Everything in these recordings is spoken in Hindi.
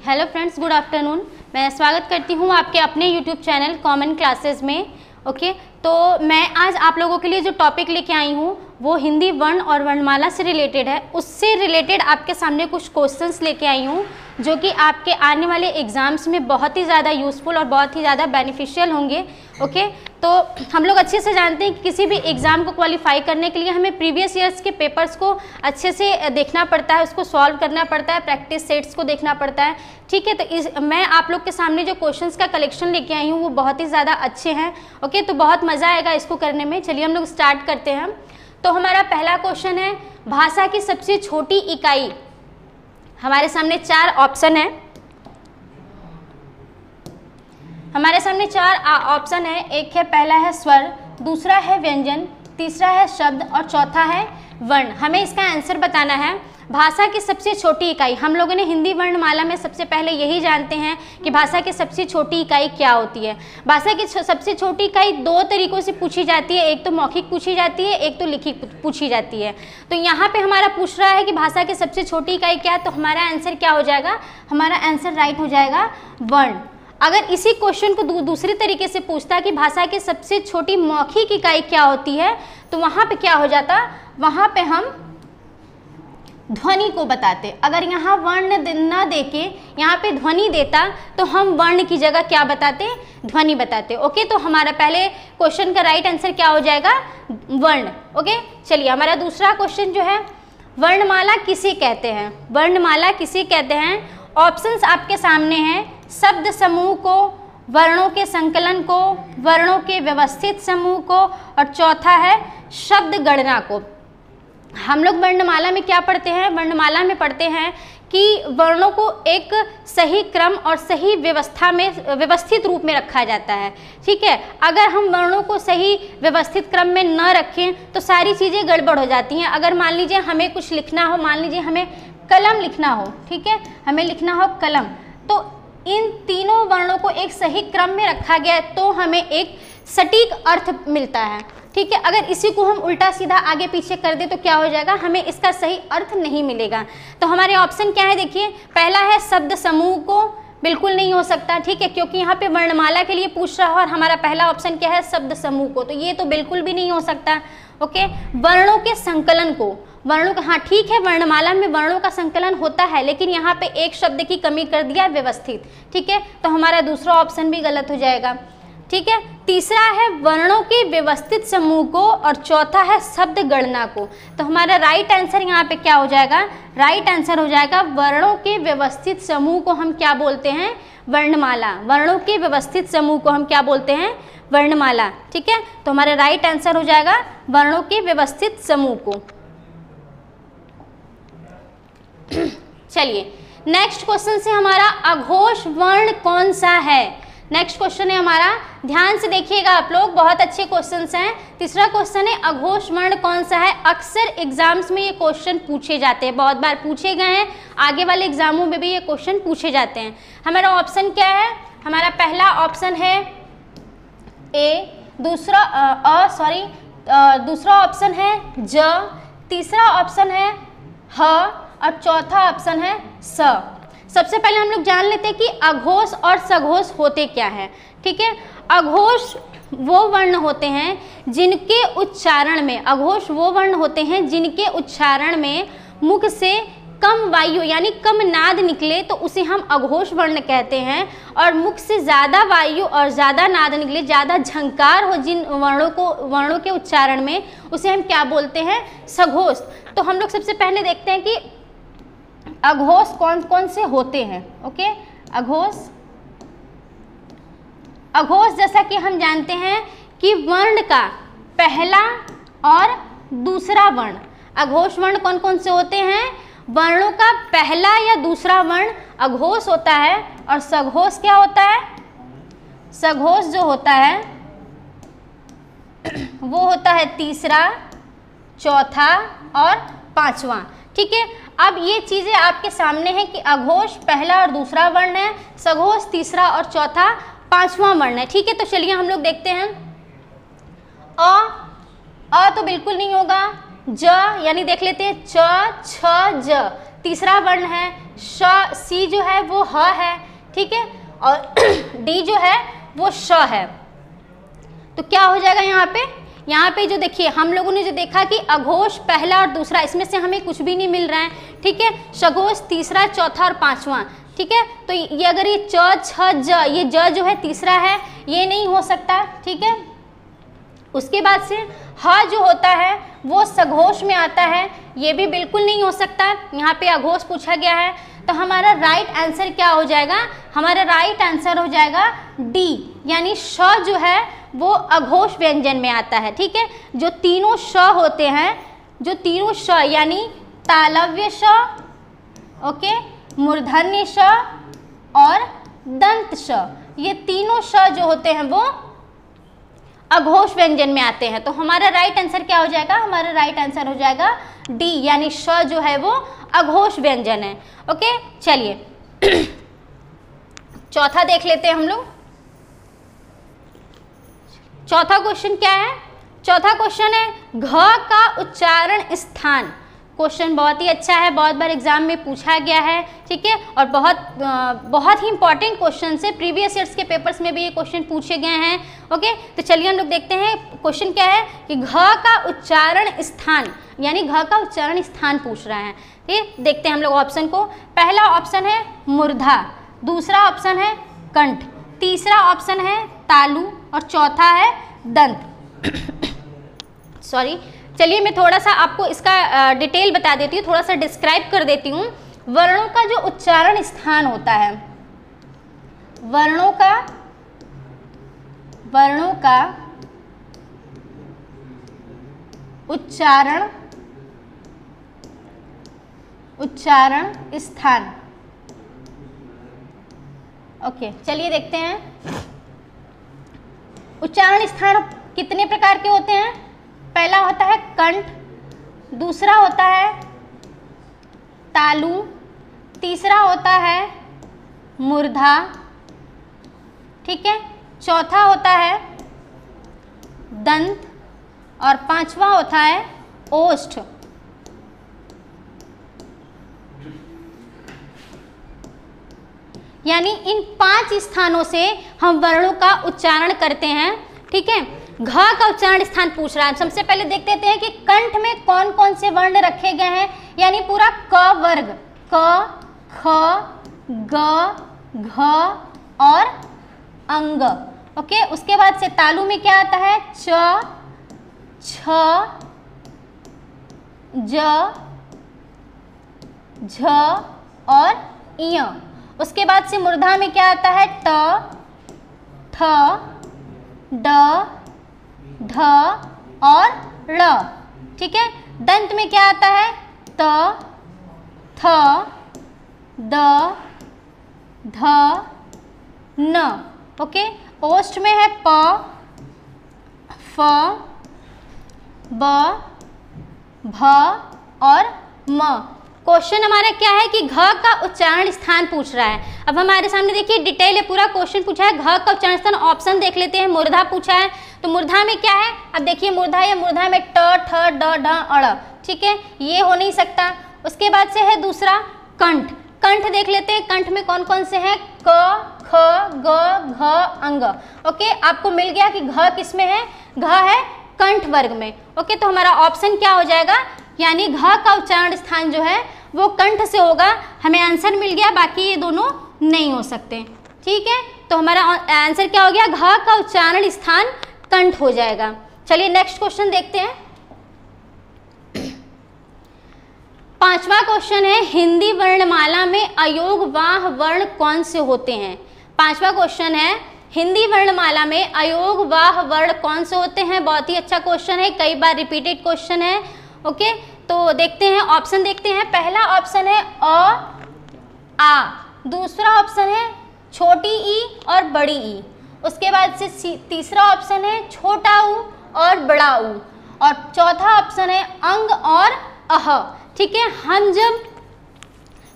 Hello friends, good afternoon. मैं स्वागत करती हूँ आपके अपने यूट्यूब चैनल कॉमन क्लासेस में। ओके, तो मैं आज आप लोगों के लिए जो टॉपिक लेके आई हूँ वो हिंदी वर्ण और वर्णमाला से रिलेटेड है। उससे रिलेटेड आपके सामने कुछ क्वेश्चंस लेके आई हूँ जो कि आपके आने वाले एग्ज़ाम्स में बहुत ही ज़्यादा यूज़फुल और बहुत ही ज़्यादा बेनिफिशियल होंगे। ओके, तो हम लोग अच्छे से जानते हैं कि किसी भी एग्ज़ाम को क्वालिफाई करने के लिए हमें प्रीवियस ईयर्स के पेपर्स को अच्छे से देखना पड़ता है, उसको सॉल्व करना पड़ता है, प्रैक्टिस सेट्स को देखना पड़ता है। ठीक है, तो मैं आप लोग के सामने जो क्वेश्चंस का कलेक्शन लेके आई हूँ वो बहुत ही ज़्यादा अच्छे हैं। ओके, तो बहुत मज़ा आएगा इसको करने में। चलिए हम लोग स्टार्ट करते हैं। तो हमारा पहला क्वेश्चन है, भाषा की सबसे छोटी इकाई। हमारे सामने चार ऑप्शन है, हमारे सामने चार ऑप्शन है। एक है, पहला है स्वर, दूसरा है व्यंजन, तीसरा है शब्द और चौथा है वर्ण। हमें इसका आंसर बताना है। भाषा की सबसे छोटी इकाई, हम लोगों ने हिंदी वर्णमाला में सबसे पहले यही जानते हैं कि भाषा की सबसे छोटी इकाई क्या होती है। भाषा की सबसे छोटी इकाई दो तरीकों से पूछी जाती है, एक तो मौखिक पूछी जाती है, एक तो लिखित पूछी जाती है। तो यहाँ पे हमारा पूछ रहा है कि भाषा की सबसे छोटी इकाई क्या है, तो हमारा आंसर क्या हो जाएगा? हमारा आंसर राइट हो जाएगा वर्ण। अगर इसी क्वेश्चन को दूसरी तरीके से पूछता कि भाषा की सबसे छोटी मौखिक इकाई क्या होती है, तो वहाँ पे क्या हो जाता? वहाँ पे हम ध्वनि को बताते। अगर यहाँ वर्ण न देके यहाँ पे ध्वनि देता तो हम वर्ण की जगह क्या बताते? ध्वनि बताते। ओके, तो हमारा पहले क्वेश्चन का राइट आंसर क्या हो जाएगा? वर्ण। ओके, चलिए हमारा दूसरा क्वेश्चन जो है, वर्णमाला किसे कहते हैं? वर्णमाला किसे कहते हैं? ऑप्शंस आपके सामने हैं। शब्द समूह को, वर्णों के संकलन को, वर्णों के व्यवस्थित समूह को और चौथा है शब्द गणना को। हम लोग वर्णमाला में क्या पढ़ते हैं? वर्णमाला में पढ़ते हैं कि वर्णों को एक सही क्रम और सही व्यवस्था में व्यवस्थित रूप में रखा जाता है। ठीक है, अगर हम वर्णों को सही व्यवस्थित क्रम में न रखें तो सारी चीज़ें गड़बड़ हो जाती हैं। अगर मान लीजिए हमें कुछ लिखना हो, मान लीजिए हमें कलम लिखना हो, ठीक है, हमें लिखना हो कलम, तो इन तीनों वर्णों को एक सही क्रम में रखा गया है तो हमें एक सटीक अर्थ मिलता है। ठीक है, अगर इसी को हम उल्टा सीधा आगे पीछे कर दे तो क्या हो जाएगा? हमें इसका सही अर्थ नहीं मिलेगा। तो हमारे ऑप्शन क्या है? देखिए, पहला है शब्द समूह को, बिल्कुल नहीं हो सकता। ठीक है, क्योंकि यहाँ पे वर्णमाला के लिए पूछ रहा है और हमारा पहला ऑप्शन क्या है? शब्द समूह को, तो ये तो बिल्कुल भी नहीं हो सकता। ओके, वर्णों के संकलन को, वर्णों का, हाँ ठीक है, वर्णमाला में वर्णों का संकलन होता है लेकिन यहाँ पे एक शब्द की कमी कर दिया, व्यवस्थित। ठीक है, तो हमारा दूसरा ऑप्शन भी गलत हो जाएगा। ठीक है, तीसरा है वर्णों के व्यवस्थित समूह को और चौथा है शब्द गणना को। तो हमारा राइट आंसर यहाँ पे क्या हो जाएगा? राइट आंसर हो जाएगा वर्णों के व्यवस्थित समूह को हम क्या बोलते हैं? वर्णमाला। वर्णों के व्यवस्थित समूह को हम क्या बोलते हैं? वर्णमाला। ठीक है, तो हमारा राइट आंसर हो जाएगा वर्णों के व्यवस्थित समूह को। चलिए नेक्स्ट क्वेश्चन से हमारा अघोष वर्ण कौन सा है? नेक्स्ट क्वेश्चन है हमारा, ध्यान से देखिएगा आप लोग, बहुत अच्छे क्वेश्चंस हैं। तीसरा क्वेश्चन है, अघोष वर्ण कौन सा है? अक्सर एग्जाम्स में ये क्वेश्चन पूछे जाते हैं, बहुत बार पूछे गए हैं, आगे वाले एग्जामों में भी ये क्वेश्चन पूछे जाते हैं। हमारा ऑप्शन क्या है? हमारा पहला ऑप्शन है ए, दूसरा दूसरा ऑप्शन है ज, तीसरा ऑप्शन है ह और चौथा ऑप्शन है स। सबसे पहले हम लोग जान लेते हैं कि अघोष और सघोष होते क्या हैं। ठीक है, अघोष वो वर्ण होते हैं जिनके उच्चारण में, अघोष वो वर्ण होते हैं जिनके उच्चारण में मुख से कम वायु यानी कम नाद निकले तो उसे हम अघोष वर्ण कहते हैं, और मुख से ज़्यादा वायु और ज़्यादा नाद निकले, ज़्यादा झंकार हो जिन वर्णों के उच्चारण में, उसे हम क्या बोलते हैं? सघोष। तो हम लोग सबसे पहले देखते हैं कि अघोष कौन कौन से होते हैं। ओके, अघोष जैसा कि हम जानते हैं कि वर्ण का पहला और दूसरा वर्ण, अघोष वर्ण कौन कौन से होते हैं? वर्णों का पहला या दूसरा वर्ण अघोष होता है, और सघोष क्या होता है? सघोष जो होता है वो होता है तीसरा, चौथा और पांचवा। ठीक है, अब ये चीज़ें आपके सामने हैं कि अघोष पहला और दूसरा वर्ण है, सघोष तीसरा और चौथा पांचवा वर्ण है। ठीक है, तो चलिए हम लोग देखते हैं। अ तो बिल्कुल नहीं होगा, ज यानी देख लेते हैं च, छ, ज, तीसरा वर्ण है श, सी जो है वो ह है, ठीक है, और डी जो है वो श है। तो क्या हो जाएगा यहाँ पे जो देखिए हम लोगों ने जो देखा कि अघोष पहला और दूसरा, इसमें से हमें कुछ भी नहीं मिल रहा है, ठीक है, सघोष तीसरा, चौथा और पांचवा, ठीक है। तो ये अगर ये च, छ, ज, ये ज जो है तीसरा है, ये नहीं हो सकता, ठीक है। उसके बाद से ह जो होता है वो सघोष में आता है, ये भी बिल्कुल नहीं हो सकता, यहाँ पे अघोष पूछा गया है। तो हमारा राइट आंसर क्या हो जाएगा, हमारा राइट आंसर हो जाएगा डी, यानी श जो है वो अघोष व्यंजन में आता है, ठीक है। जो तीनों श होते हैं, जो तीनों श यानी तालव्य श, ओके, मूर्धन्य श और दंत श, ये तीनों श जो होते हैं वो अघोष व्यंजन में आते हैं। तो हमारा राइट आंसर क्या हो जाएगा, हमारा राइट आंसर हो जाएगा डी, यानी श जो है वो अघोष व्यंजन है। ओके, चलिए चौथा देख लेते हैं हम लोग। चौथा क्वेश्चन क्या है, चौथा क्वेश्चन है घ का उच्चारण स्थान। क्वेश्चन बहुत ही अच्छा है, बहुत बार एग्जाम में पूछा गया है, ठीक है, और बहुत ही इंपॉर्टेंट क्वेश्चन है, प्रीवियस ईयर्स के पेपर्स में भी ये क्वेश्चन पूछे गए हैं। ओके, तो चलिए हम लोग देखते हैं क्वेश्चन क्या है कि घ का उच्चारण स्थान, यानी घ का उच्चारण स्थान पूछ रहा है। ठीक, देखते हैं हम लोग ऑप्शन को। पहला ऑप्शन है मूर्धा, दूसरा ऑप्शन है कंठ, तीसरा ऑप्शन है तालु और चौथा है दंत। सॉरी, चलिए मैं थोड़ा सा आपको इसका डिटेल बता देती हूँ, थोड़ा सा डिस्क्राइब कर देती हूँ। वर्णों का जो उच्चारण स्थान होता है, वर्णों का उच्चारण स्थान। ओके, चलिए देखते हैं उच्चारण स्थान कितने प्रकार के होते हैं। पहला होता है कंठ, दूसरा होता है तालु, तीसरा होता है मूर्धा, ठीक है, चौथा होता है दंत और पांचवा होता है ओष्ठ। यानी इन 5 स्थानों से हम वर्णों का उच्चारण करते हैं, ठीक है। घ का उच्चारण स्थान पूछ रहा है। सबसे पहले देख लेते हैं कि कंठ में कौन कौन से वर्ण रखे गए हैं, यानी पूरा क वर्ग, क, ख, ग, घ और अंग। ओके, उसके बाद से तालु में क्या आता है, च, छ, ज, झ और य। उसके बाद से मूर्धा में क्या आता है, ट, ठ, ड, ध और ड़, ठीक है। दंत में क्या आता है, त, थ, द, ध, न। ओके, ओष्ठ में है प, फ, ब, भ और म। क्वेश्चन हमारा क्या है कि घ का उच्चारण स्थान पूछ रहा है। अब हमारे सामने देखिए डिटेल है, पूरा क्वेश्चन पूछा है। घ का उच्चारण स्थान ऑप्शन देख लेते हैं। मूर्धा पूछा है, तो मूर्धा में क्या है, अब देखिए मूर्धा या मूर्धा में ट, ठ, ड, ढ, अड़, ठीक है, ये हो नहीं सकता। उसके बाद से है दूसरा कंठ। कंठ देख लेते हैं, कंठ में कौन कौन से हैं, क, ख, ग, घ, अंग। ओके, आपको मिल गया कि घ किस में है, घ है कंठ वर्ग में। ओके, तो हमारा ऑप्शन क्या हो जाएगा, यानी घ का उच्चारण स्थान जो है वो कंठ से होगा। हमें आंसर मिल गया, बाकी ये दोनों नहीं हो सकते, ठीक है। तो हमारा आंसर क्या हो गया, घ का उच्चारण स्थान कंठ हो जाएगा। चलिए नेक्स्ट क्वेश्चन देखते हैं। 5वां क्वेश्चन है हिंदी वर्णमाला में अयोगवाह वर्ण कौन से होते हैं। 5वां क्वेश्चन है हिंदी वर्णमाला में अयोगवाह वर्ण कौन से होते हैं। बहुत ही अच्छा क्वेश्चन है, कई बार रिपीटेड क्वेश्चन है। ओके, तो देखते हैं, ऑप्शन देखते हैं। पहला ऑप्शन है अ, आ, दूसरा ऑप्शन है छोटी ई और बड़ी ई। उसके बाद से तीसरा ऑप्शन है छोटा ऊ और बड़ा ऊ, और चौथा ऑप्शन है अंग और अह। ठीक है, हम जब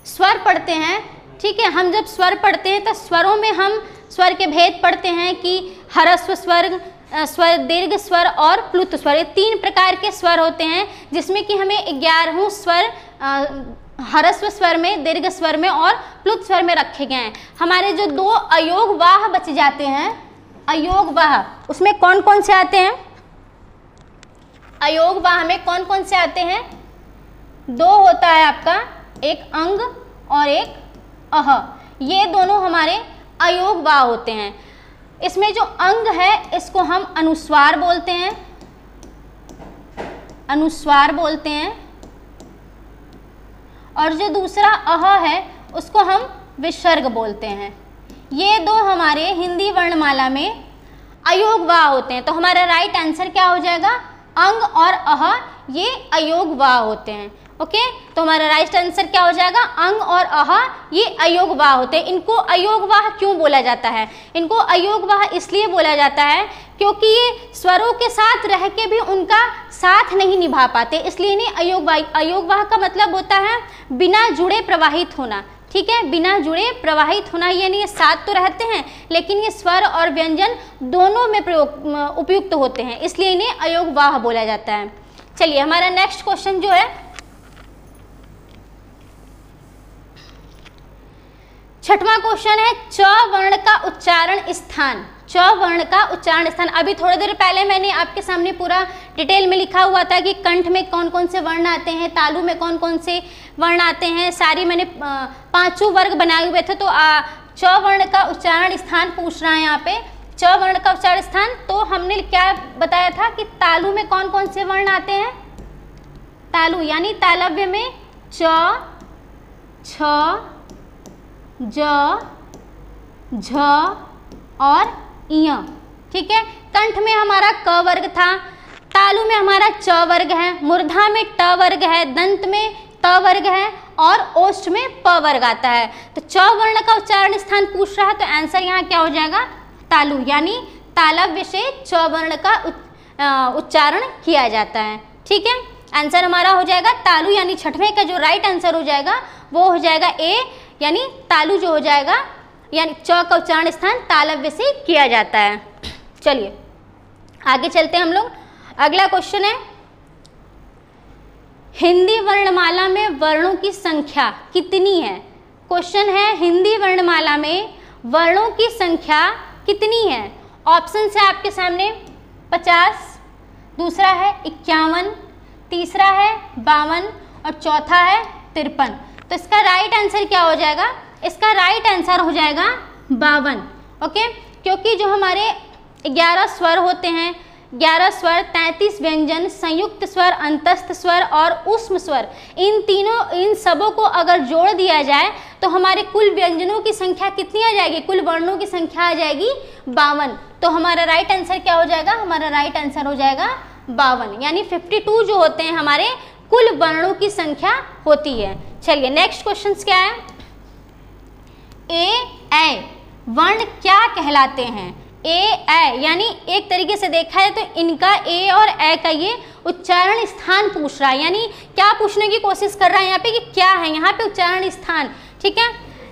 स्वर पढ़ते हैं, ठीक है, हम जब स्वर पढ़ते हैं तो स्वरों में हम स्वर के भेद पढ़ते हैं कि ह्रस्व स्वर, स्वर, दीर्घ स्वर और प्लुत स्वर, ये 3 प्रकार के स्वर होते हैं, जिसमें कि हमें 11वां स्वर ह्रस्व स्वर में, दीर्घ स्वर में और प्लुत स्वर में रखे गए हैं। हमारे जो दो अयोग वाह बच जाते हैं, अयोग वाह, उसमें कौन कौन से आते हैं? अयोग वाह में कौन कौन से आते हैं? दो होता है आपका, एक अंग और एक अह, ये दोनों हमारे अयोग वाह होते हैं। इसमें जो अंग है इसको हम अनुस्वार बोलते हैं, अनुस्वार बोलते हैं, और जो दूसरा अह है उसको हम विसर्ग बोलते हैं। ये दो हमारे हिंदी वर्णमाला में अयोग वाह होते हैं। तो हमारा राइट आंसर क्या हो जाएगा? अंग और अह ये अयोग वाह होते हैं। ओके, तो हमारा राइट आंसर क्या हो जाएगा? अंग और अह ये अयोग वाह होते हैं। इनको अयोग वाह क्यों बोला जाता है? इनको अयोग वाह इसलिए बोला जाता है क्योंकि ये स्वरों के साथ रह के भी उनका साथ नहीं निभा पाते, इसलिए इन्हें अयोग वाह। अयोग वाह का मतलब होता है बिना जुड़े प्रवाहित होना। ठीक है, बिना जुड़े प्रवाहित होना, यानी ये साथ तो रहते हैं लेकिन ये स्वर और व्यंजन दोनों में प्रयोग उपयुक्त होते हैं, इसलिए इन्हें अयोग वाह बोला जाता है। चलिए हमारा नेक्स्ट क्वेश्चन जो है, छठवां क्वेश्चन है च वर्ण का उच्चारण स्थान। च वर्ण का उच्चारण स्थान। अभी थोड़ी देर पहले मैंने आपके सामने पूरा डिटेल में लिखा हुआ था कि कंठ में कौन कौन से वर्ण आते हैं, तालु में कौन कौन से वर्ण आते हैं, सारी मैंने पांचों वर्ग बनाए हुए थे। तो च वर्ण का उच्चारण स्थान पूछ रहा है यहाँ पे। च वर्ण का उच्चारण स्थान, तो हमने क्या बताया था कि तालु में कौन कौन से वर्ण आते हैं? तालु यानी तालव्य में च, छ, ज, झ और य। ठीक है, कंठ में हमारा क वर्ग था, तालु में हमारा च वर्ग है, मूर्धा में ट वर्ग है, दंत में त वर्ग है और ओष्ठ में प वर्ग आता है। तो च वर्ण का उच्चारण स्थान पूछ रहा है, तो आंसर यहाँ क्या हो जाएगा? तालु, यानी तालव्य से च वर्ण का उच्चारण किया जाता है। ठीक है, आंसर हमारा हो जाएगा तालु, यानी छठवें का जो राइट आंसर हो जाएगा वो हो जाएगा ए, यानी तालु जो हो जाएगा, यानी च का उच्चारण स्थान तालव्य से किया जाता है। चलिए आगे चलते हैं हम लोग। अगला क्वेश्चन है, हिंदी वर्णमाला में वर्णों की संख्या कितनी है? क्वेश्चन है हिंदी वर्णमाला में वर्णों की संख्या कितनी है? ऑप्शन है आपके सामने 50, दूसरा है 51, तीसरा है 52 और चौथा है 53। तो इसका राइट आंसर क्या हो जाएगा? इसका राइट आंसर हो जाएगा 52। ओके, क्योंकि जो हमारे 11 स्वर होते हैं, 11 स्वर, 33 व्यंजन, संयुक्त स्वर, अंतस्थ स्वर और ऊष्म स्वर, इन सबों को अगर जोड़ दिया जाए तो हमारे कुल व्यंजनों की संख्या कितनी आ जाएगी? कुल वर्णों की संख्या आ जाएगी 52। तो हमारा राइट आंसर क्या हो जाएगा? हमारा राइट आंसर हो जाएगा 52, यानी 52 जो होते हैं हमारे कुल वर्णों की संख्या होती है। चलिए नेक्स्ट क्वेश्चन क्या है, ए वर्ण क्या कहलाते हैं? ए यानी एक तरीके से देखा है तो इनका ए और ए का ये उच्चारण स्थान पूछ रहा है, यानी क्या पूछने की कोशिश कर रहा है यहाँ पे कि क्या है यहाँ पे उच्चारण स्थान। ठीक है,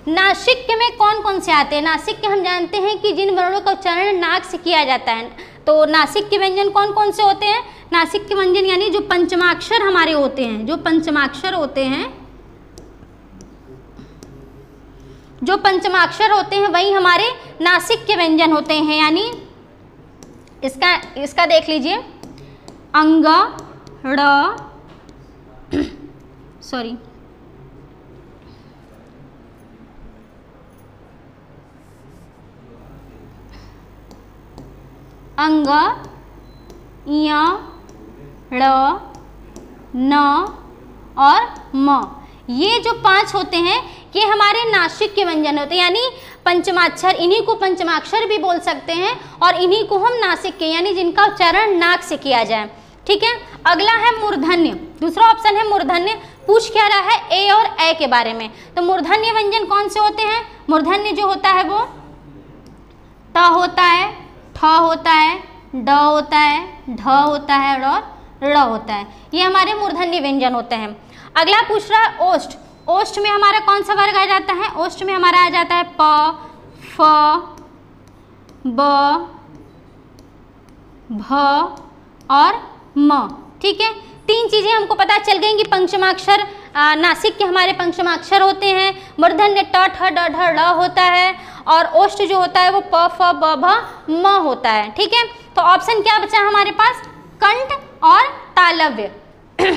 नासिक्य में कौन कौन से आते हैं? नासिक्य हम जानते हैं कि जिन वर्णों का उच्चारण नाक से किया जाता है, तो नासिक्य व्यंजन कौन कौन से होते हैं? नासिक्य व्यंजन यानी जो पंचमाक्षर हमारे होते हैं, जो पंचमाक्षर होते हैं, जो पंचमाक्षर होते हैं वही हमारे नासिक्य व्यंजन होते हैं। यानी इसका देख लीजिए, अंग, ड़, सॉरी अंग, य, ड़, न और म, ये जो 5 होते हैं ये हमारे नासिक्य व्यंजन होते हैं, यानी पंचमाक्षर, इन्हीं को पंचमाक्षर भी बोल सकते हैं और इन्हीं को हम नासिक्य यानी जिनका उच्चारण नाक से किया जाए। ठीक है, अगला है मूर्धन्य। दूसरा ऑप्शन है मूर्धन्य। पूछ क्या रहा है? ए और ए के बारे में। तो मूर्धन्य व्यंजन कौन से होते हैं? मूर्धन्य जो होता है वो त होता है, ठ होता है, ड होता है, ढ होता है और ड़ होता है। ये हमारे मूर्धन्य व्यंजन होते हैं। अगला पूछ रहा है ओष्ठ। ओष्ठ में हमारा कौन सा वर्ग आ जाता है? ओष्ठ में हमारा आ जाता है प, फ, ब, भ और म। ठीक है, 3 चीजें हमको पता चल गई कि पंचमाक्षर नासिक के हमारे पंचमाक्षर होते हैं, मूर्धन्य ट ठ ड ढ ड़ होता है, और ओष्ठ जो होता है वो प फ ब भ म होता है। ठीक है, तो ऑप्शन क्या बचा हमारे पास, कंठ और तालव्य।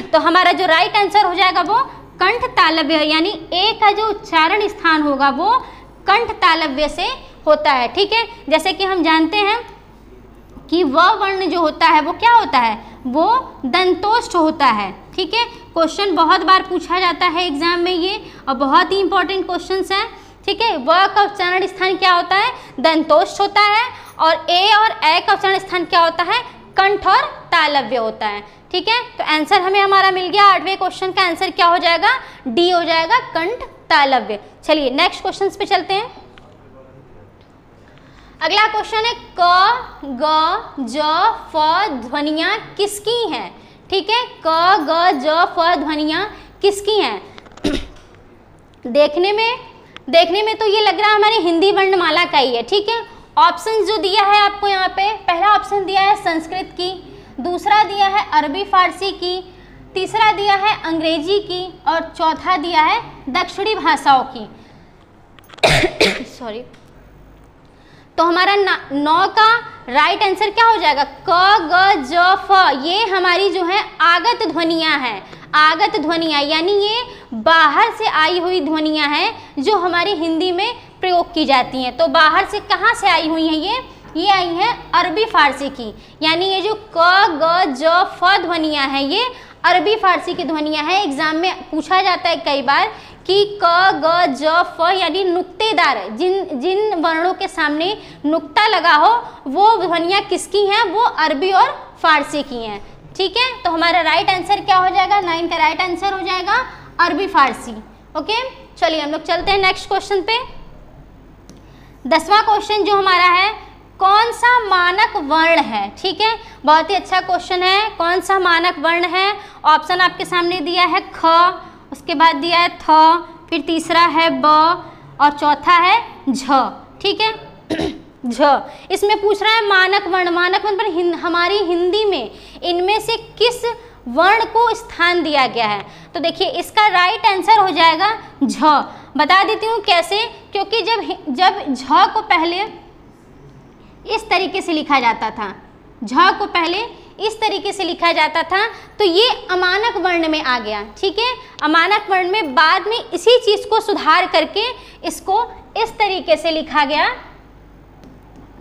तो हमारा जो राइट आंसर हो जाएगा वो कंठ तालव्य, यानी ए का जो उच्चारण स्थान होगा वो कंठ तालव्य से होता है। ठीक है, जैसे कि हम जानते हैं कि व वर्ण जो होता है वो क्या होता है, वो दंतोष्ठ होता है। ठीक है, क्वेश्चन बहुत बार पूछा जाता है एग्जाम में ये, और बहुत ही इंपॉर्टेंट क्वेश्चंस है। ठीक है, व का उच्चारण स्थान क्या होता है, दंतोष्ठ होता है, और ए और ए का उच्चारण स्थान क्या होता है, कंठ और तालव्य होता है। ठीक है, तो आंसर हमें हमारा मिल गया, 8वें क्वेश्चन का आंसर क्या हो जाएगा, डी हो जाएगा, कंठ तालव्य। चलिए नेक्स्ट क्वेश्चन पे चलते हैं। अगला क्वेश्चन है क ग ज फ ध्वनियां किसकी हैं। ठीक है, क ग ज फ ध्वनियां किसकी हैं। देखने में तो ये लग रहा है हमारी हिंदी वर्णमाला का ही है। ठीक है, ऑप्शन जो दिया है आपको यहाँ पे, पहला ऑप्शन दिया है संस्कृत की, दूसरा दिया है अरबी फारसी की, तीसरा दिया है अंग्रेजी की, और चौथा दिया है दक्षिणी भाषाओं की। सॉरी, तो हमारा 9 का राइट आंसर क्या हो जाएगा, क ग ज फ, ये हमारी जो है आगत ध्वनियां हैं। आगत ध्वनियां यानी ये बाहर से आई हुई ध्वनियां हैं जो हमारी हिंदी में प्रयोग की जाती हैं। तो बाहर से कहाँ से आई हुई हैं ये आई हैं अरबी फारसी की, यानी ये जो क ग ज फ ध्वनियां हैं ये अरबी फारसी की ध्वनियां हैं। एग्जाम में पूछा जाता है कई बार कि क ग ज फ यानी नुक्तेदार, जिन वर्णों के सामने नुक्ता लगा हो वो ध्वनियां किसकी हैं, वो अरबी और फारसी की हैं। ठीक है, तो हमारा राइट आंसर क्या हो जाएगा, 9 का राइट आंसर हो जाएगा अरबी फारसी। ओके, चलिए हम लोग चलते हैं नेक्स्ट क्वेश्चन पे। 10वां क्वेश्चन जो हमारा है, कौन सा मानक वर्ण है। ठीक है, बहुत ही अच्छा क्वेश्चन है, कौन सा मानक वर्ण है। ऑप्शन आपके सामने दिया है ख, उसके बाद दिया है थ, फिर तीसरा है ब, और चौथा है झ। ठीक है, झ, इसमें पूछ रहा है मानक वर्ण। मानक वर्ण पर हमारी हिंदी में इनमें से किस वर्ण को स्थान दिया गया है। तो देखिए इसका राइट आंसर हो जाएगा झ। बता देती हूँ कैसे, क्योंकि जब झ को पहले इस तरीके से लिखा जाता था, झ को पहले इस तरीके से लिखा जाता था, तो ये अमानक वर्ण में आ गया। ठीक है, अमानक वर्ण में बाद में इसी चीज को सुधार करके इसको इस तरीके से लिखा गया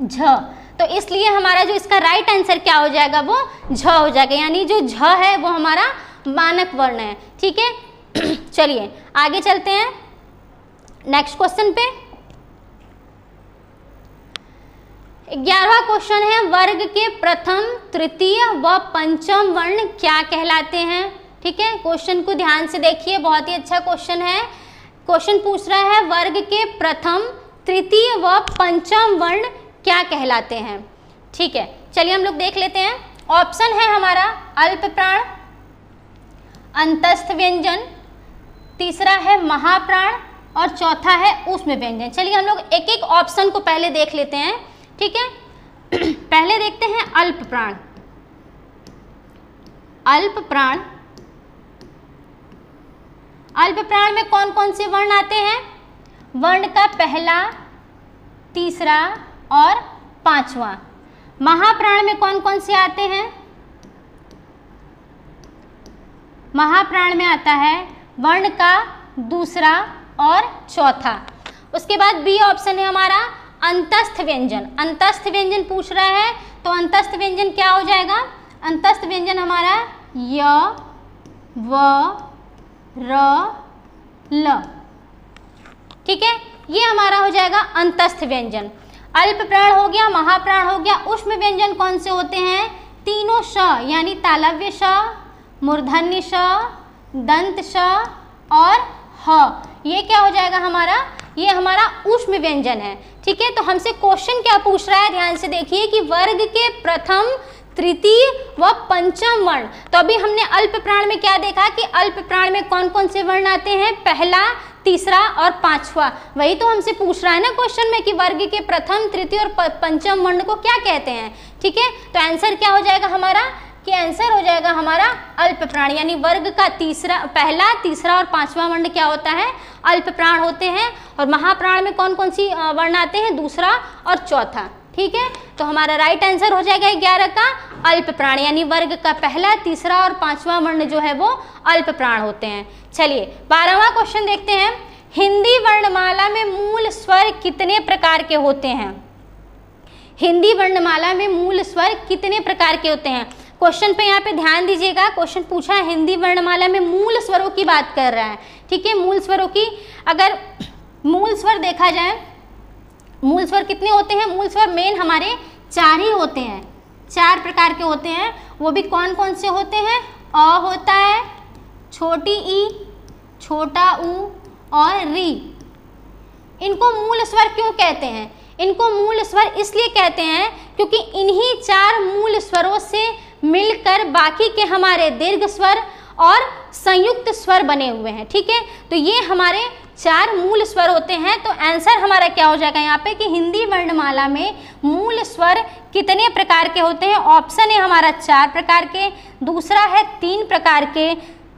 झ। तो इसलिए हमारा जो इसका राइट आंसर क्या हो जाएगा, वो झ हो जाएगा, यानी जो झ है वो हमारा मानक वर्ण है। ठीक है, चलिए आगे चलते हैं नेक्स्ट क्वेश्चन पे। 11वां क्वेश्चन है, वर्ग के प्रथम, तृतीय व पंचम वर्ण क्या कहलाते हैं। ठीक है, क्वेश्चन को ध्यान से देखिए, बहुत ही अच्छा क्वेश्चन है। क्वेश्चन पूछ रहा है वर्ग के प्रथम, तृतीय व पंचम वर्ण क्या कहलाते हैं। ठीक है, चलिए हम लोग देख लेते हैं। ऑप्शन है हमारा अल्प प्राण, अंतस्थ व्यंजन, तीसरा है महाप्राण, और चौथा है ऊष्म व्यंजन। चलिए हम लोग एक एक ऑप्शन को पहले देख लेते हैं। ठीक है, पहले देखते हैं अल्प प्राण। अल्प प्राण, अल्प प्राण में कौन कौन से वर्ण आते हैं, वर्ण का पहला, तीसरा और पांचवा। महाप्राण में कौन कौन से आते हैं, महाप्राण में आता है वर्ण का दूसरा और चौथा। उसके बाद बी ऑप्शन है हमारा अंतस्थ व्यंजन। अंतस्थ व्यंजन पूछ रहा है, तो अंतस्थ व्यंजन क्या हो जाएगा, अंतस्थ व्यंजन हमारा य, व, र, ल। ठीक है, ये हमारा हो जाएगा अंतस्थ व्यंजन। अल्प प्राण हो गया, महाप्राण हो गया। ऊष्म व्यंजन कौन से होते हैं, तीनों श, यानी तालव्य श, मूर्धन्य श, दंत श और ह। ये क्या हो जाएगा हमारा, ये हमारा ऊष्म व्यंजन है। ठीक है, तो हमसे क्वेश्चन क्या पूछ रहा है, ध्यान से देखिए कि वर्ग के प्रथम, तृतीय व पंचम वर्ण। तो अभी हमने अल्प प्राण में क्या देखा कि अल्प प्राण में कौन कौन से वर्ण आते हैं, पहला, तीसरा और पांचवा। वही तो हमसे पूछ रहा है ना क्वेश्चन में कि वर्ग के प्रथम, तृतीय और पंचम वर्ण को क्या कहते हैं। ठीक है, तो आंसर क्या हो जाएगा हमारा कि आंसर हो जाएगा हमारा अल्प प्राण, यानी वर्ग का पहला, तीसरा और पांचवा वर्ण क्या होता है, अल्प प्राण होते हैं। और महाप्राण में कौन कौन सी वर्ण आते हैं, दूसरा और चौथा। ठीक है, तो हमारा राइट आंसर हो जाएगा 11 का अल्प प्राण, यानी वर्ग का पहला, तीसरा और पांचवा वर्ण जो है वो अल्प प्राण होते हैं। चलिए 12वां क्वेश्चन देखते हैं। हिंदी वर्णमाला में मूल स्वर कितने प्रकार के होते हैं? हिंदी वर्णमाला में मूल स्वर कितने प्रकार के होते हैं? क्वेश्चन पे यहाँ पे ध्यान दीजिएगा, क्वेश्चन पूछा है हिंदी वर्णमाला में मूल स्वरों की बात कर रहा है। ठीक है, मूल स्वरों की, अगर मूल स्वर देखा जाए, मूल स्वर कितने होते हैं? मूल स्वर मेन हमारे 4 ही होते हैं, 4 प्रकार के होते हैं। वो भी कौन कौन से होते हैं? अ होता है, छोटी ई, छोटा ऊ और री। इनको मूल स्वर क्यों कहते हैं? इनको मूल स्वर इसलिए कहते हैं क्योंकि इन्हीं 4 मूल स्वरों से मिलकर बाकी के हमारे दीर्घ स्वर और संयुक्त स्वर बने हुए हैं। ठीक है, तो ये हमारे 4 मूल स्वर होते हैं। तो आंसर हमारा क्या हो जाएगा यहाँ पे कि हिंदी वर्णमाला में मूल स्वर कितने प्रकार के होते हैं? ऑप्शन है हमारा 4 प्रकार के, दूसरा है 3 प्रकार के,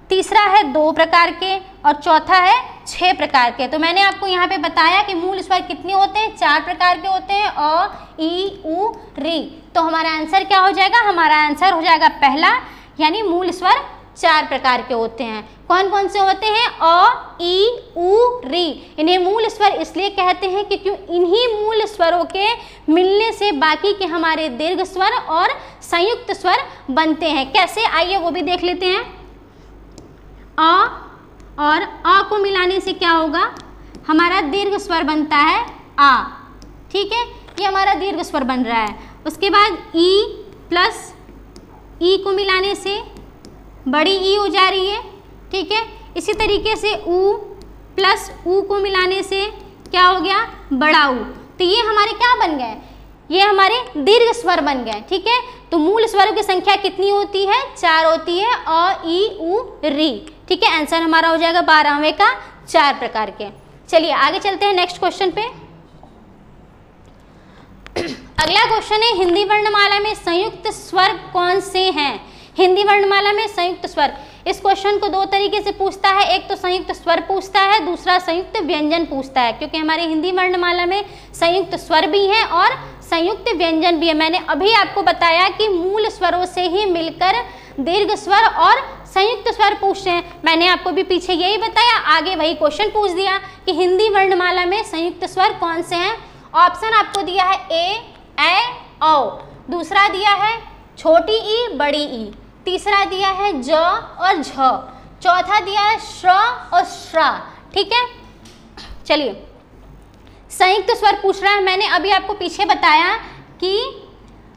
तीसरा है 2 प्रकार के और चौथा है 6 प्रकार के। तो मैंने आपको यहाँ पे बताया कि मूल स्वर कितने होते हैं? 4 प्रकार के होते हैं, अ, ई, उ, री। तो हमारा आंसर क्या हो जाएगा? हमारा आंसर हो जाएगा पहला, यानी मूल स्वर 4 प्रकार के होते हैं। कौन कौन से होते हैं? अ, ई, उ, री। इन्हें मूल स्वर इसलिए कहते हैं कि क्यों इन्हीं मूल स्वरों के मिलने से बाकी के हमारे दीर्घ स्वर और संयुक्त स्वर बनते हैं। कैसे, आइए वो भी देख लेते हैं। अ और अ को मिलाने से क्या होगा? हमारा दीर्घ स्वर बनता है आ। ठीक है, ये हमारा दीर्घ स्वर बन रहा है। उसके बाद ई प्लस ई को मिलाने से बड़ी ई हो जा रही है। ठीक है, इसी तरीके से ऊ प्लस ऊ को मिलाने से क्या हो गया? बड़ा ऊ। तो ये हमारे क्या बन गए? ये हमारे दीर्घ स्वर बन गए। ठीक है, तो मूल स्वरों की संख्या कितनी होती है? 4 होती है, अ, ई, उ, री। ठीक है, आंसर हमारा हो जाएगा 12वें का 4 प्रकार के। चलिए आगे चलते हैं नेक्स्ट क्वेश्चन पे। अगला क्वेश्चन है हिंदी वर्णमाला में संयुक्त स्वर कौन से हैं? हिंदी वर्णमाला में संयुक्त स्वर, इस क्वेश्चन को 2 तरीके से पूछता है। एक तो संयुक्त स्वर पूछता है, दूसरा संयुक्त व्यंजन पूछता है, क्योंकि हमारे हिंदी वर्णमाला में संयुक्त स्वर भी हैं और संयुक्त व्यंजन भी है। मैंने अभी आपको बताया कि मूल स्वरों से ही मिलकर दीर्घ स्वर और संयुक्त स्वर पूछते हैं। मैंने आपको भी पीछे यही बताया, आगे वही क्वेश्चन पूछ दिया कि हिंदी वर्णमाला में संयुक्त स्वर कौन से हैं। ऑप्शन आपको दिया है ए, औ, दूसरा दिया है छोटी ई, बड़ी ई, तीसरा दिया है ज और झ, चौथा दिया है श्र और श्रा। ठीक है, चलिए संयुक्त स्वर पूछ रहा है। मैंने अभी आपको पीछे बताया कि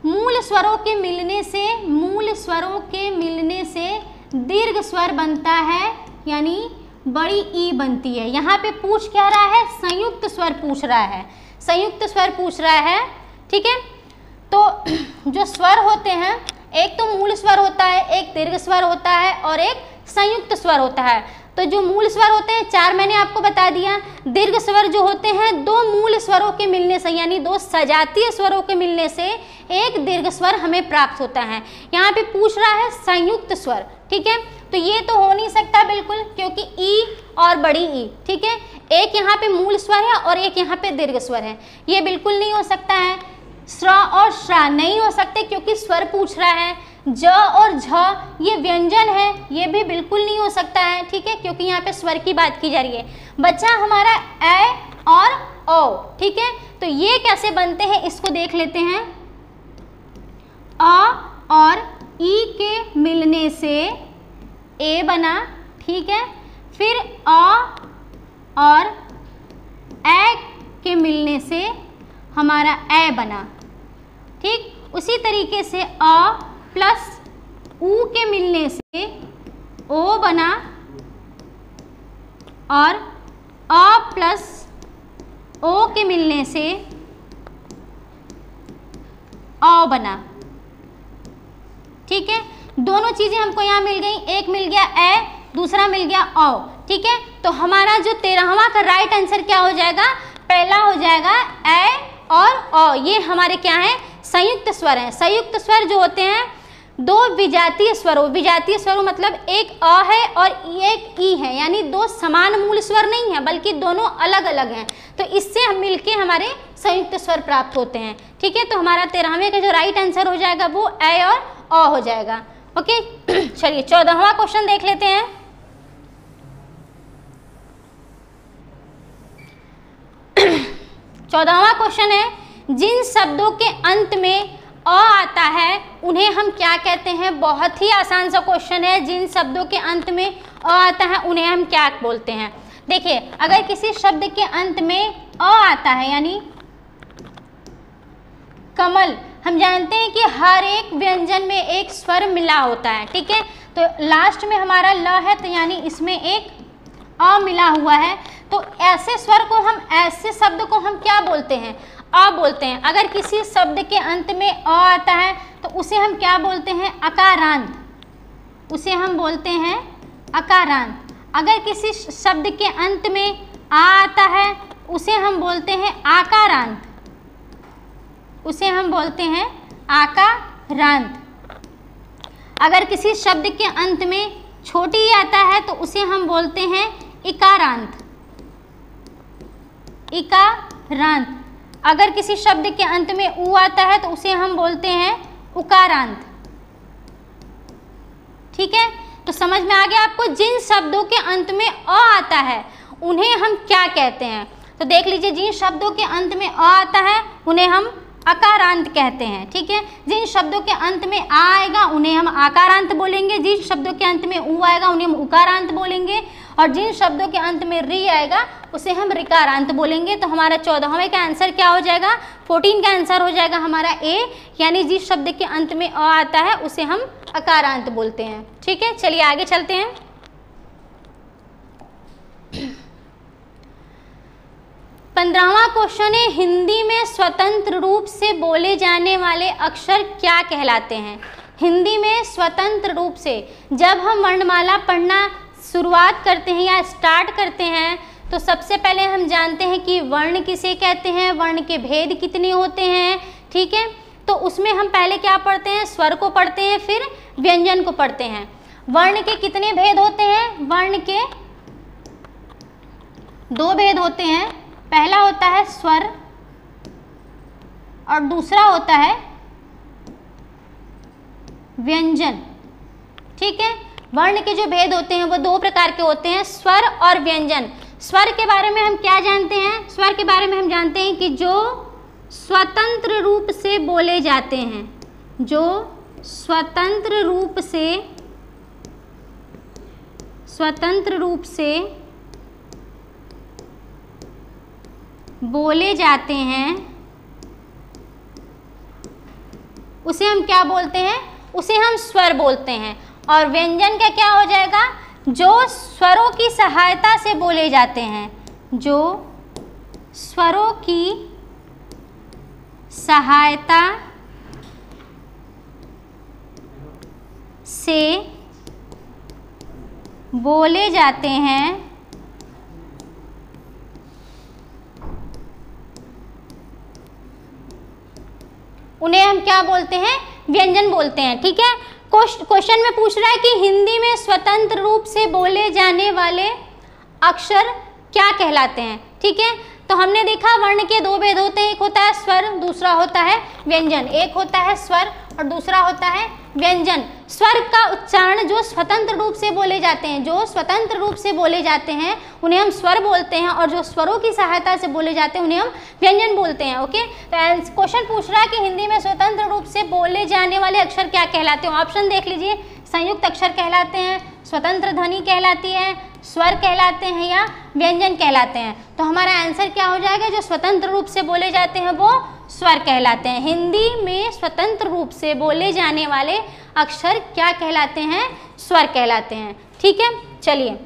मूल स्वरों के मिलने से, मूल स्वरों के मिलने से दीर्घ स्वर बनता है, यानी बड़ी ई बनती है। यहाँ पे पूछ क्या रहा है? संयुक्त स्वर पूछ रहा है, संयुक्त स्वर पूछ रहा है। ठीक है, तो जो स्वर होते हैं, एक तो मूल स्वर होता है, एक दीर्घ स्वर होता है और एक संयुक्त स्वर होता है। तो जो मूल स्वर होते हैं 4 मैंने आपको बता दिया। दीर्घ स्वर जो होते हैं 2 मूल स्वरों के मिलने से, यानी 2 सजातीय स्वरों के मिलने से एक दीर्घ स्वर हमें प्राप्त होता है। यहाँ पे पूछ रहा है संयुक्त स्वर। ठीक है, तो ये तो हो नहीं सकता बिल्कुल, क्योंकि ई और बड़ी ई। ठीक है, एक यहाँ पे मूल स्वर है और एक यहाँ पे दीर्घ स्वर है, ये बिल्कुल नहीं हो सकता है। स्र और श्रा नहीं हो सकते क्योंकि स्वर पूछ रहा है। ज और झ ये व्यंजन है, ये भी बिल्कुल नहीं हो सकता है। ठीक है, क्योंकि यहाँ पे स्वर की बात की जा रही है। बच्चा हमारा ए और ओ। ठीक है, तो ये कैसे बनते हैं इसको देख लेते हैं। अ और ई के मिलने से ए बना। ठीक है, फिर अ और ए के मिलने से हमारा ए बना। ठीक, उसी तरीके से अ प्लस ऊ के मिलने से ओ बना और अ प्लस ओ के मिलने से अ बना। ठीक है, दोनों चीजें हमको यहाँ मिल गई, एक मिल गया ए, दूसरा मिल गया औ। ठीक है, तो हमारा जो 13वां का राइट आंसर क्या हो जाएगा? पहला हो जाएगा ए और औ। ये हमारे क्या है? संयुक्त स्वर हैं। संयुक्त स्वर जो होते हैं दो विजातीय स्वरों, विजातीय स्वरों मतलब एक अ है और एक ई है, यानी दो समान मूल स्वर नहीं है बल्कि दोनों अलग अलग हैं, तो इससे हम मिलके हमारे संयुक्त स्वर प्राप्त होते हैं। ठीक है, तो हमारा 13वें का जो राइट आंसर हो जाएगा वो ए और अ हो जाएगा। ओके चलिए 14वां क्वेश्चन देख लेते हैं। चौदहवां क्वेश्चन है, जिन शब्दों के अंत में अ आता है उन्हें हम क्या कहते हैं। बहुत ही आसान सा क्वेश्चन है, जिन शब्दों के अंत में अ आता है उन्हें हम क्या बोलते हैं। देखिए अगर किसी शब्द के अंत में अ आता है यानी कमल, हम जानते हैं कि हर एक व्यंजन में एक स्वर मिला होता है। ठीक है, तो लास्ट में हमारा ल है तो यानी इसमें एक अ मिला हुआ है, तो ऐसे स्वर को हम, ऐसे शब्द को हम क्या बोलते हैं, अ बोलते हैं। अगर किसी शब्द के अंत में अ आता है तो उसे हम क्या बोलते हैं, अकारांत, उसे हम बोलते हैं अकारांत। अगर किसी शब्द के अंत में आ आता है उसे हम बोलते हैं आकारांत, उसे हम बोलते हैं आकारांत। अगर किसी शब्द के अंत में छोटी आता है तो उसे हम बोलते हैं इकारांत, इकारांत। अगर किसी शब्द के अंत में उ आता है तो उसे हम बोलते हैं उकारांत। ठीक है, तो समझ में आ गया आपको, जिन शब्दों के अंत में अ आता है उन्हें हम क्या कहते हैं। तो देख लीजिए, जिन शब्दों के अंत में अ आता है उन्हें हम अकारांत कहते हैं। ठीक है, जिन शब्दों के अंत में आ आएगा उन्हें हम आकारांत बोलेंगे, जिन शब्दों के अंत में उ आएगा उन्हें हम उकारांत बोलेंगे, और जिन शब्दों के अंत में री आएगा उसे हम रिकारांत बोलेंगे। तो हमारा 14वें का आंसर क्या हो जाएगा, 14 का आंसर हो जाएगा हमारा ए, यानी जिस शब्द के अंत में अ आता है उसे हम अकारांत बोलते हैं। ठीक है, चलिए आगे चलते हैं। 15वां क्वेश्चन है, हिंदी में स्वतंत्र रूप से बोले जाने वाले अक्षर क्या कहलाते हैं। हिंदी में स्वतंत्र रूप से जब हम वर्णमाला पढ़ना शुरुआत करते हैं या स्टार्ट करते हैं तो सबसे पहले हम जानते हैं कि वर्ण किसे कहते हैं, वर्ण के भेद कितने होते हैं। ठीक है, तो उसमें हम पहले क्या पढ़ते हैं, स्वर को पढ़ते हैं, फिर व्यंजन को पढ़ते हैं। वर्ण के कितने भेद होते हैं, वर्ण के 2 भेद होते हैं। पहला होता है स्वर और दूसरा होता है व्यंजन। ठीक है, वर्ण के जो भेद होते हैं वो 2 प्रकार के होते हैं, स्वर और व्यंजन। स्वर के बारे में हम क्या जानते हैं, स्वर के बारे में हम जानते हैं कि जो स्वतंत्र रूप से बोले जाते हैं, जो स्वतंत्र रूप से बोले जाते हैं उसे हम क्या बोलते हैं, उसे हम स्वर बोलते हैं। और व्यंजन का क्या हो जाएगा, जो स्वरों की सहायता से बोले जाते हैं, जो स्वरों की सहायता से बोले जाते हैं उन्हें हम क्या बोलते हैं, व्यंजन बोलते हैं। ठीक है, क्वेश्चन में पूछ रहा है कि हिंदी में स्वतंत्र रूप से बोले जाने वाले अक्षर क्या कहलाते हैं। ठीक है, तो हमने देखा वर्ण के 2 भेद होते हैं, एक होता है स्वर, दूसरा होता है व्यंजन। एक होता है स्वर और दूसरा होता है व्यंजन। स्वर का उच्चारण जो स्वतंत्र रूप से बोले जाते हैं, जो स्वतंत्र रूप से बोले जाते हैं उन्हें हम स्वर बोलते हैं, और जो स्वरों की सहायता से बोले जाते हैं उन्हें हम व्यंजन बोलते हैं। ओके, तो क्वेश्चन पूछ रहा है कि हिंदी में स्वतंत्र रूप से बोले जाने वाले अक्षर क्या कहलाते हैं। ऑप्शन देख लीजिए, संयुक्त अक्षर कहलाते हैं, स्वतंत्र ध्वनि कहलाती है, स्वर कहलाते हैं या व्यंजन कहलाते हैं। तो हमारा आंसर क्या हो जाएगा, जो स्वतंत्र रूप से बोले जाते हैं वो स्वर कहलाते हैं। हिंदी में स्वतंत्र रूप से बोले जाने वाले अक्षर क्या कहलाते हैं, स्वर कहलाते हैं। ठीक है, चलिए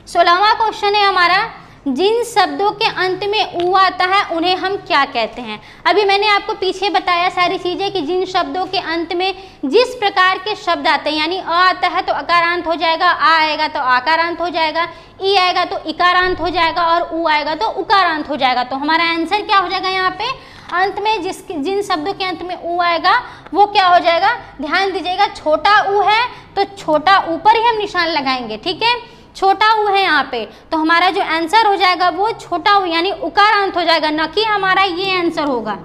16वां क्वेश्चन है हमारा, जिन शब्दों के अंत में उ आता है उन्हें हम क्या कहते हैं। अभी मैंने आपको पीछे बताया सारी चीज़ें कि जिन शब्दों के अंत में जिस प्रकार के शब्द आते हैं, यानी अ आता है तो अकारांत हो जाएगा, आ आएगा तो आकारांत हो जाएगा, ई आएगा तो इकारांत हो जाएगा और उ आएगा तो उकारांत हो जाएगा। तो हमारा आंसर क्या हो जाएगा यहाँ पे, अंत में जिन शब्दों के अंत में ऊ आएगा वो क्या हो जाएगा, ध्यान दीजिएगा, छोटा ऊ है तो छोटा ऊपर ही हम निशान लगाएंगे, ठीक है, छोटा ऊ है यहाँ पे, तो हमारा जो आंसर हो जाएगा वो छोटा ऊ यानी उकारांत हो जाएगा, न कि हमारा ये आंसर होगा,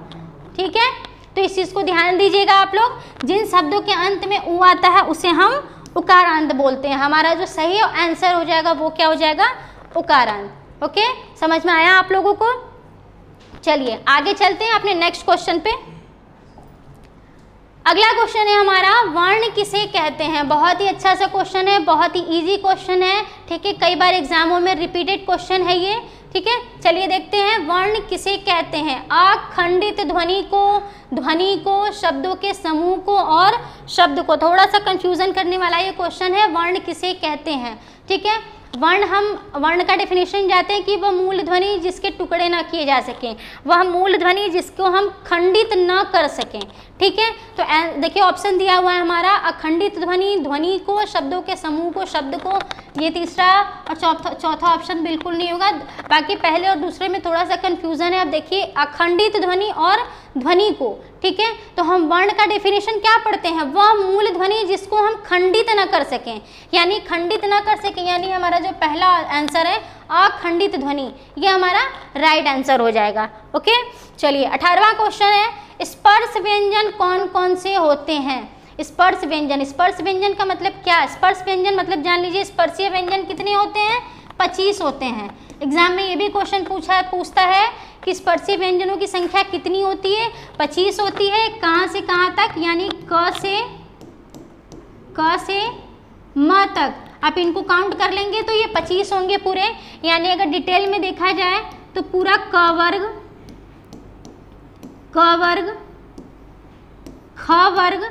ठीक है। तो इस चीज़ को ध्यान दीजिएगा आप लोग, जिन शब्दों के अंत में ऊ आता है उसे हम उकारांत बोलते हैं, हमारा जो सही आंसर हो जाएगा वो क्या हो जाएगा, उकारांत। ओके, समझ में आया आप लोगों को। चलिए आगे चलते हैं अपने नेक्स्ट क्वेश्चन पे। अगला क्वेश्चन है हमारा, वर्ण किसे कहते हैं। बहुत ही अच्छा सा क्वेश्चन है, बहुत ही इजी क्वेश्चन है, ठीक है, कई बार एग्जामों में रिपीटेड क्वेश्चन है ये, ठीक है। चलिए देखते हैं, वर्ण किसे कहते हैं। अखंडित ध्वनि को, शब्दों के समूह को और शब्द को। थोड़ा सा कंफ्यूजन करने वाला ये क्वेश्चन है, वर्ण किसे कहते हैं, ठीक है। वर्ण का डेफिनेशन जाते हैं कि वह मूल ध्वनि जिसके टुकड़े ना किए जा सकें, वह मूल ध्वनि जिसको हम खंडित न कर सकें, ठीक है। तो देखिए ऑप्शन दिया हुआ है हमारा, अखंडित ध्वनि को, शब्दों के समूह को, शब्द को, ये तीसरा और चौथा ऑप्शन बिल्कुल नहीं होगा। बाकी पहले और दूसरे में थोड़ा सा कंफ्यूजन है। अब देखिए अखंडित ध्वनि और ध्वनि को, ठीक है, तो हम वर्ण का डेफिनेशन क्या पढ़ते हैं, वह मूल ध्वनि जिसको हम खंडित न कर सकें, यानी खंडित न कर सकें, यानी हमारा जो पहला आंसर है अखंडित ध्वनि, ये हमारा राइट आंसर हो जाएगा। ओके, चलिए 18वां क्वेश्चन है, स्पर्श व्यंजन कौन कौन से होते हैं। स्पर्श व्यंजन का मतलब क्या, स्पर्श व्यंजन मतलब जान लीजिए, स्पर्शीय व्यंजन कितने होते हैं, 25 होते हैं। एग्जाम में ये भी क्वेश्चन पूछता है कि स्पर्शीय व्यंजनों की संख्या कितनी होती है, 25 होती है। कहाँ से कहाँ तक, यानी क से म तक आप इनको काउंट कर लेंगे तो ये 25 होंगे पूरे। यानी अगर डिटेल में देखा जाए तो पूरा क वर्ग, ख वर्ग,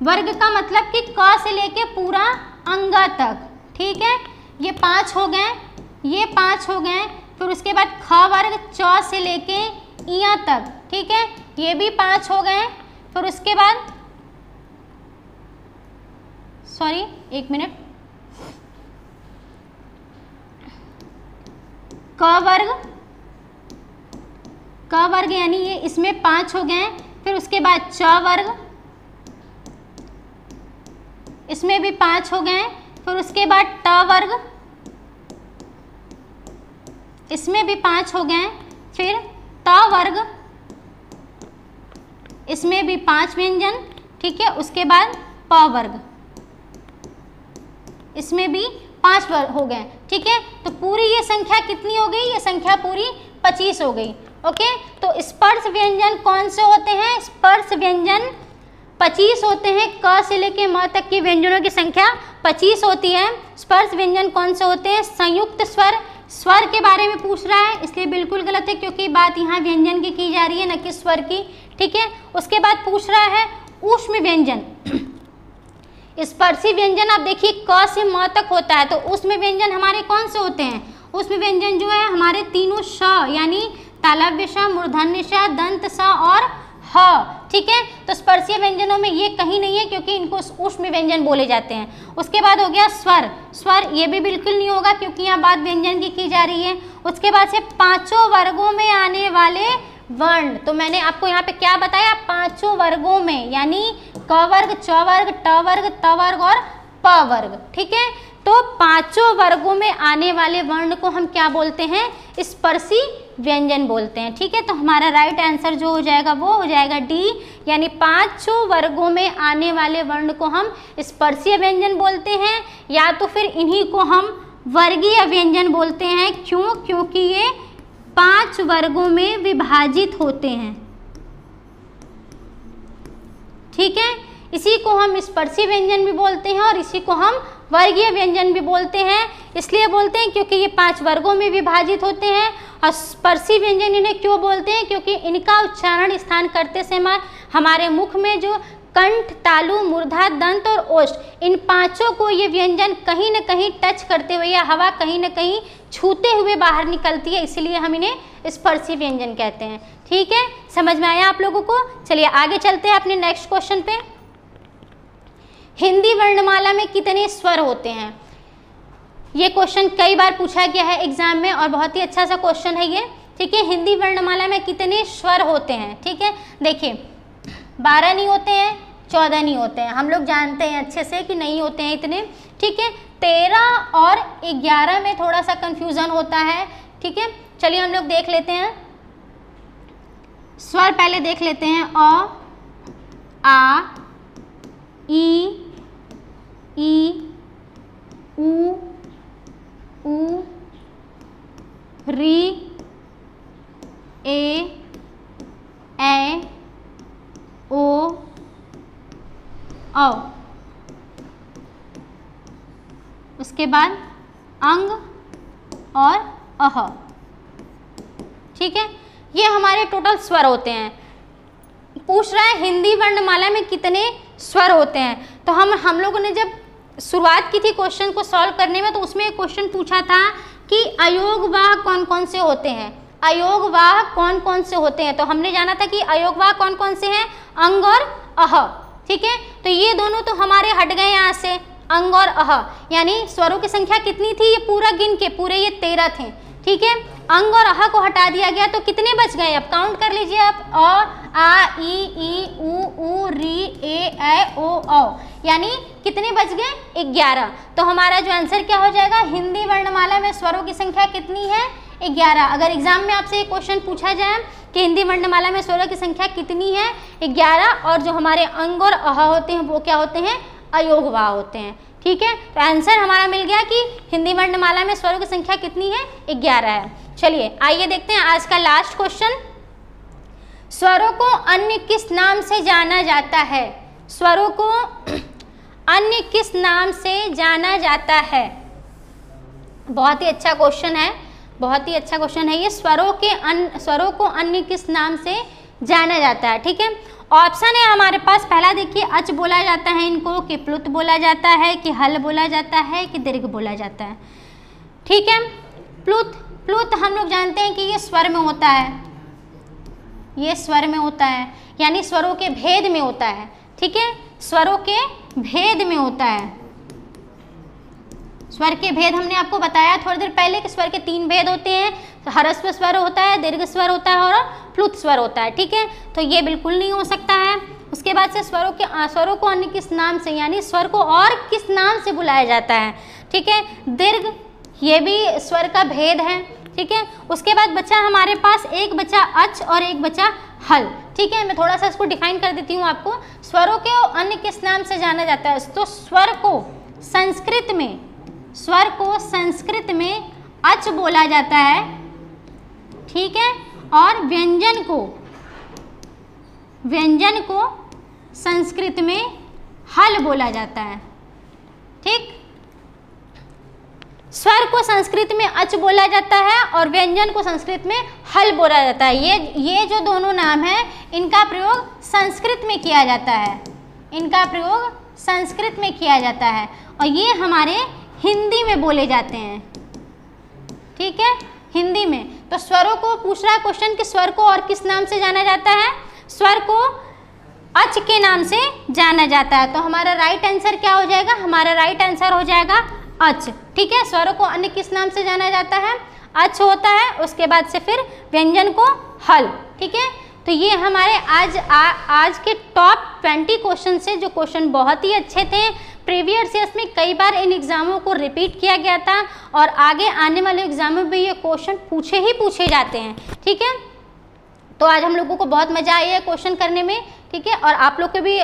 वर्ग का मतलब कि क से लेके पूरा अंगा तक, ठीक है, ये 5 हो गए, ये 5 हो गए। फिर उसके बाद ख वर्ग च से लेके इया तक, ठीक है, ये भी 5 हो गए। फिर उसके बाद एक मिनट, क वर्ग यानी ये इसमें 5 हो गए। फिर उसके बाद च वर्ग, इसमें भी 5 हो गए। फिर उसके बाद ट वर्ग, इसमें भी 5 हो गए। फिर त वर्ग, इसमें भी 5 व्यंजन, ठीक है। उसके बाद प वर्ग, इसमें भी 5 हो गए, ठीक है। तो पूरी ये संख्या कितनी हो गई, ये संख्या पूरी 25 हो गई। ओके, तो स्पर्श व्यंजन कौन से होते हैं, स्पर्श व्यंजन 25 होते हैं। क से लेके म तक के व्यंजनों की संख्या 25 होती है। स्पर्श व्यंजन कौन से होते हैं, संयुक्त स्वर के बारे में पूछ रहा है, इसलिए बिल्कुल गलत है क्योंकि बात यहाँ व्यंजन की जा रही है न कि स्वर की, ठीक है। उसके बाद पूछ रहा है ऊष्म व्यंजन। स्पर्शी व्यंजन आप देखिए क से म तक होता है, तो ऊष्म व्यंजन हमारे कौन से होते हैं, ऊष्म व्यंजन जो है हमारे तीनों श, यानी तालव्य श, मूर्धन्य श, दंत स और ह, ठीक है। तो स्पर्शीय व्यंजनों में ये कहीं नहीं है क्योंकि इनको ऊष्म व्यंजन बोले जाते हैं। उसके बाद हो गया स्वर, ये भी बिल्कुल नहीं होगा क्योंकि यहाँ बात व्यंजन की जा रही है। उसके बाद से 5 वर्गों में आने वाले वर्ण, तो मैंने आपको यहाँ पे क्या बताया, 5 वर्गों में, यानी क वर्ग, च वर्ग, ट वर्ग, त वर्ग और प वर्ग, ठीक है। तो 5 वर्गों में आने वाले वर्ण को हम क्या बोलते हैं, स्पर्शी व्यंजन बोलते हैं, ठीक है। तो हमारा राइट आंसर जो हो जाएगा वो हो जाएगा डी, यानी 5 वर्गों में आने वाले वर्ण को हम स्पर्शीय व्यंजन बोलते हैं, या तो फिर इन्हीं को हम वर्गीय व्यंजन बोलते हैं। क्यों, क्योंकि ये 5 वर्गों में विभाजित होते हैं, ठीक है। इसी को हम स्पर्शी व्यंजन भी बोलते हैं और इसी को हम वर्गीय व्यंजन भी बोलते हैं। इसलिए बोलते हैं क्योंकि ये 5 वर्गों में विभाजित होते हैं। और स्पर्शी व्यंजन इन्हें क्यों बोलते हैं, क्योंकि इनका उच्चारण स्थान करते समय हमारे मुख में जो कंठ, तालु, मूर्धा, दंत और ओष्ठ, इन 5 को ये व्यंजन कहीं न कहीं टच करते हुए या हवा कहीं न कहीं छूते हुए बाहर निकलती है, इसलिए हम इन्हें स्पर्शी व्यंजन कहते हैं, ठीक है। समझ में आया आप लोगों को। चलिए आगे चलते हैं अपने नेक्स्ट क्वेश्चन पे। हिंदी वर्णमाला में कितने स्वर होते हैं। ये क्वेश्चन कई बार पूछा गया है एग्जाम में और बहुत ही अच्छा सा क्वेश्चन है ये, ठीक है। हिंदी वर्णमाला में कितने स्वर होते हैं, ठीक है। देखिए 12 नहीं होते हैं, 14 नहीं होते हैं, हम लोग जानते हैं अच्छे से कि नहीं होते हैं इतने, ठीक है। 13 और 11 में थोड़ा सा कंफ्यूजन होता है, ठीक है। चलिए हम लोग देख लेते हैं स्वर, पहले देख लेते हैं अ, आ, ई, उ, री, ए, ओ, औ। उसके बाद अंग और अह, ठीक है। ये हमारे टोटल स्वर होते हैं। पूछ रहा है हिंदी वर्णमाला में कितने स्वर होते हैं, तो हम लोगों ने जब शुरुआत की थी क्वेश्चन को सॉल्व करने में, तो उसमें एक क्वेश्चन पूछा था कि अयोगवाह कौन कौन से होते हैं, अयोगवाह कौन कौन से होते हैं। तो हमने जाना था कि अयोगवाह कौन कौन से हैं, अंग और अह, ठीक है। तो ये दोनों तो हमारे हट गए यहाँ से, अंग और अह, यानी स्वरों की संख्या कितनी थी, ये पूरा गिन के पूरे ये 13 थे, ठीक है। अंग और अह को हटा दिया गया तो कितने बच गए, अब काउंट कर लीजिए आप, अ, आ, ई, उ, री, ए, ओ, औ, यानी कितने बच गए, 11। तो हमारा जो आंसर क्या हो जाएगा, हिंदी वर्णमाला में स्वरों की संख्या कितनी है, 11। अगर एग्जाम में आपसे एक क्वेश्चन पूछा जाए कि हिंदी वर्णमाला में स्वरों की संख्या कितनी है, 11, और जो हमारे अंग और अह होते हैं वो क्या होते हैं, अयोगवाह होते हैं, ठीक है। तो आंसर हमारा मिल गया कि हिंदी वर्णमाला में स्वरों की संख्या कितनी है, 11 है। चलिए आइए देखते हैं आज का लास्ट क्वेश्चन। स्वरों को अन्य किस नाम से जाना जाता है, स्वरों को अन्य किस नाम से जाना जाता है। बहुत ही अच्छा क्वेश्चन है, बहुत ही अच्छा क्वेश्चन है ये। स्वरों को अन्य किस नाम से जाना जाता है, ठीक है। ऑप्शन है हमारे पास, पहला देखिए अच बोला जाता है इनको, कि प्लुत बोला जाता है, कि हल बोला जाता है, कि दीर्घ बोला जाता है, ठीक है। प्लुत हम लोग जानते हैं कि ये स्वर में होता है, ये स्वर में होता है, यानी स्वरों के भेद में होता है, ठीक है। स्वरों के भेद में होता है, स्वर के भेद हमने आपको बताया थोड़ी देर पहले कि स्वर के 3 भेद होते हैं, तो ह्रस्व स्वर होता है, दीर्घ स्वर होता है और प्लुत स्वर होता है, ठीक है। तो ये बिल्कुल नहीं हो सकता है। उसके बाद से स्वरों को अन्य किस नाम से, यानी स्वर को और किस नाम से बुलाया जाता है, ठीक है। दीर्घ, ये भी स्वर का भेद है, ठीक है। उसके बाद बचा हमारे पास एक बचा अच और एक बचा हल, ठीक है। मैं थोड़ा सा इसको डिफाइन कर देती हूँ आपको। स्वरों के अन्य किस नाम से जाना जाता है, तो स्वर को संस्कृत में अच बोला जाता है, ठीक है। और व्यंजन को संस्कृत में हल बोला जाता है, ठीक। स्वर को संस्कृत में अच बोला जाता है और व्यंजन को संस्कृत में हल बोला जाता है। ये जो दोनों नाम हैं इनका प्रयोग संस्कृत में किया जाता है, इनका प्रयोग संस्कृत में किया जाता है और ये हमारे हिंदी में बोले जाते हैं, ठीक है, हिंदी में। तो स्वरों को पूछ रहा है क्वेश्चन कि स्वर को और किस नाम से जाना जाता है, स्वर को अच के नाम से जाना जाता है। तो हमारा राइट आंसर क्या हो जाएगा, हमारा राइट आंसर हो जाएगा अच, ठीक है। स्वरों को अन्य किस नाम से जाना जाता है, अच होता है, उसके बाद से फिर व्यंजन को हल, ठीक है। तो ये हमारे आज के टॉप 20 क्वेश्चन से, जो क्वेश्चन बहुत ही अच्छे थे। प्रीवियस ईयर्स में कई बार इन एग्जामों को रिपीट किया गया था और आगे आने वाले एग्जामों में ये क्वेश्चन पूछे जाते हैं, ठीक है। तो आज हम लोगों को बहुत मज़ा आई है क्वेश्चन करने में, ठीक है। और आप लोग को भी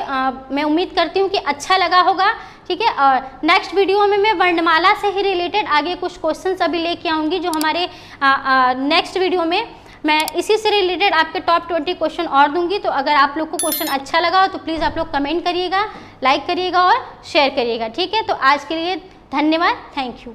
मैं उम्मीद करती हूँ कि अच्छा लगा होगा, ठीक है। और नेक्स्ट वीडियो में मैं वर्णमाला से ही रिलेटेड आगे कुछ क्वेश्चंस अभी लेके आऊँगी, जो हमारे नेक्स्ट वीडियो में मैं इसी से रिलेटेड आपके टॉप 20 क्वेश्चन और दूंगी। तो अगर आप लोग को क्वेश्चन अच्छा लगा हो तो प्लीज़ आप लोग कमेंट करिएगा, लाइक करिएगा और शेयर करिएगा, ठीक है। तो आज के लिए धन्यवाद, थैंक यू।